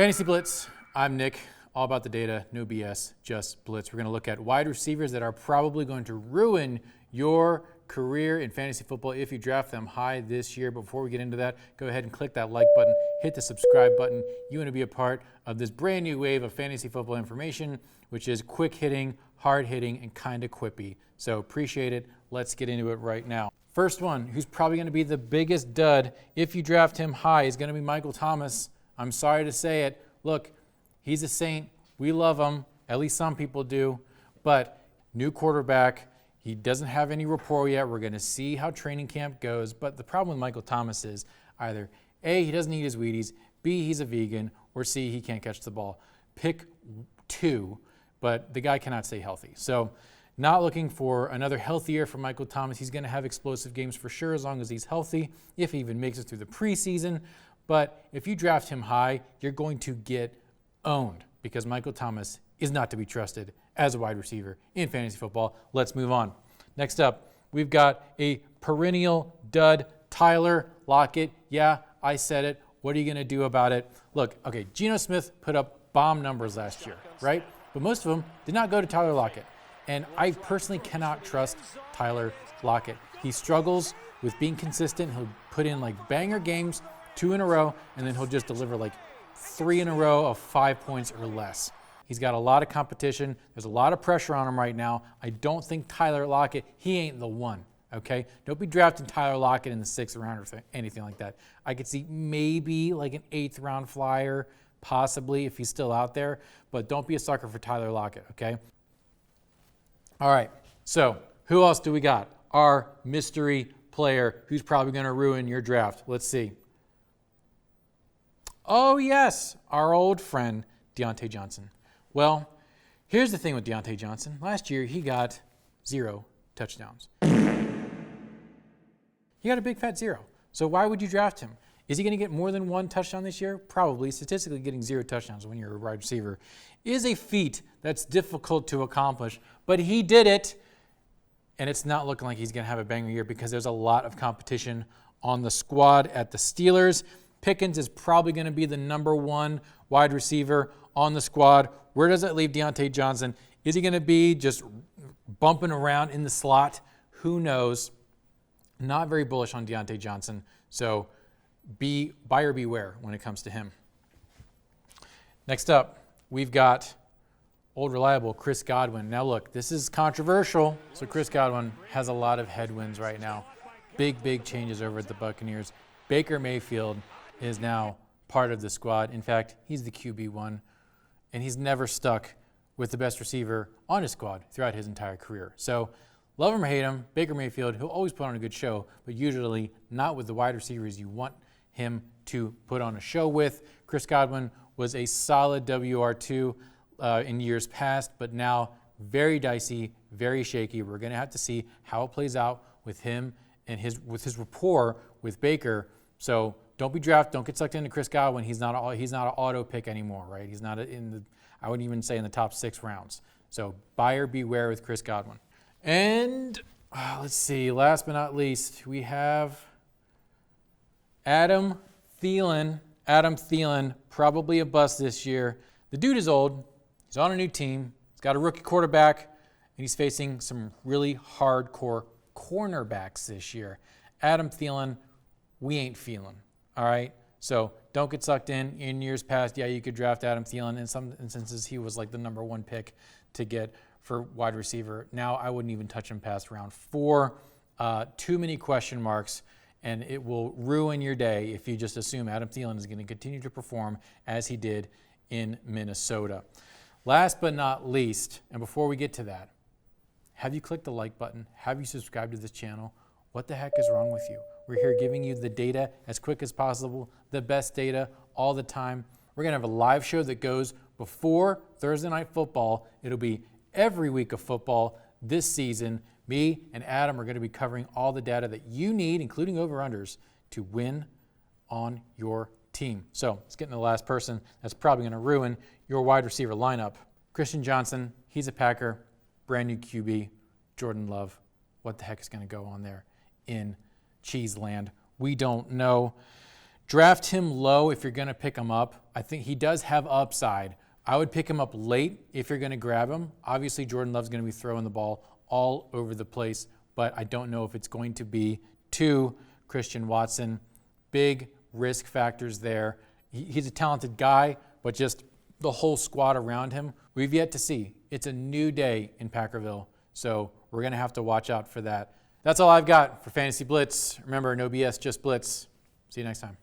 Fantasy Blitz, I'm Nick, all about the data, no BS, just Blitz. We're going to look at wide receivers that are probably going to ruin your career in fantasy football if you draft them high this year. Before we get into that, go ahead and click that like button, hit the subscribe button. You want to be a part of this brand new wave of fantasy football information, which is quick hitting, hard hitting, and kind of quippy. So appreciate it. Let's get into it right now. First one, who's probably going to be the biggest dud if you draft him high, is going to be Michael Thomas. I'm sorry to say it. Look, he's a saint. We love him. At least some people do. But new quarterback. He doesn't have any rapport yet. We're going to see how training camp goes. But the problem with Michael Thomas is either A, he doesn't eat his Wheaties, B, he's a vegan, or C, he can't catch the ball. Pick two, but the guy cannot stay healthy. So not looking for another healthy year for Michael Thomas. He's going to have explosive games for sure as long as he's healthy, if he even makes it through the preseason. But if you draft him high, you're going to get owned because Michael Thomas is not to be trusted as a wide receiver in fantasy football. Let's move on. Next up, we've got a perennial dud, Tyler Lockett. Yeah, I said it. What are you going to do about it? Look, okay, Geno Smith put up bomb numbers last year, right? But most of them did not go to Tyler Lockett. And I personally cannot trust Tyler Lockett. He struggles with being consistent. He'll put in like banger games, 2 in a row, and then he'll just deliver like 3 in a row of 5 points or less. He's got a lot of competition. There's a lot of pressure on him right now. I don't think Tyler Lockett, he ain't the one, okay? Don't be drafting Tyler Lockett in the 6th round or anything like that. I could see maybe like an 8th round flyer, possibly if he's still out there, but don't be a sucker for Tyler Lockett, okay? All right, so who else do we got? Our mystery player who's probably going to ruin your draft. Let's see. Oh, yes, our old friend, Deontay Johnson. Well, here's the thing with Deontay Johnson. Last year, he got 0 touchdowns. He got a big fat 0. So why would you draft him? Is he going to get more than 1 touchdown this year? Probably. Statistically, getting 0 touchdowns when you're a wide receiver is a feat that's difficult to accomplish. But he did it, and it's not looking like he's going to have a banger year because there's a lot of competition on the squad at the Steelers. Pickens is probably going to be the number 1 wide receiver on the squad. Where does that leave Deontay Johnson? Is he going to be just bumping around in the slot? Who knows? Not very bullish on Deontay Johnson. So be buyer beware when it comes to him. Next up, we've got old reliable Chris Godwin. Now look, this is controversial. So Chris Godwin has a lot of headwinds right now. Big changes over at the Buccaneers. Baker Mayfield is now part of the squad. In fact, he's the QB1, and he's never stuck with the best receiver on his squad throughout his entire career. So love him or hate him, Baker Mayfield, he'll always put on a good show, but usually not with the wide receivers you want him to put on a show with. Chris Godwin was a solid WR2 in years past, but now very dicey, very shaky. We're going to have to see how it plays out with him and his rapport with Baker. So don't get sucked into Chris Godwin. He's not an auto pick anymore, right? He's not I wouldn't even say in the top 6 rounds. So buyer beware with Chris Godwin. And let's see, last but not least, we have Adam Thielen. Adam Thielen, probably a bust this year. The dude is old. He's on a new team. He's got a rookie quarterback, and he's facing some really hardcore cornerbacks this year. Adam Thielen, we ain't feeling. All right, so don't get sucked in. In years past, yeah, you could draft Adam Thielen. In some instances, he was like the number 1 pick to get for wide receiver. Now, I wouldn't even touch him past round 4. Too many question marks, and it will ruin your day if you just assume Adam Thielen is going to continue to perform as he did in Minnesota. Last but not least, and before we get to that, have you clicked the like button? Have you subscribed to this channel? What the heck is wrong with you? We're here giving you the data as quick as possible, the best data all the time. We're going to have a live show that goes before Thursday Night Football. It'll be every week of football this season. Me and Adam are going to be covering all the data that you need, including over-unders, to win on your team. So let's get into the last person that's probably going to ruin your wide receiver lineup. Christian Johnson, he's a Packer, brand new QB. Jordan Love, what the heck is going to go on there in Cheeseland? We don't know. Draft him low if you're going to pick him up. I think he does have upside. I would pick him up late if you're going to grab him. Obviously, Jordan Love's going to be throwing the ball all over the place, but I don't know if it's going to be to Christian Watson. Big risk factors there. He's a talented guy, but just the whole squad around him, we've yet to see. It's a new day in Packerville, so we're going to have to watch out for that. That's all I've got for Fantasy Blitz. Remember, no BS, just Blitz. See you next time.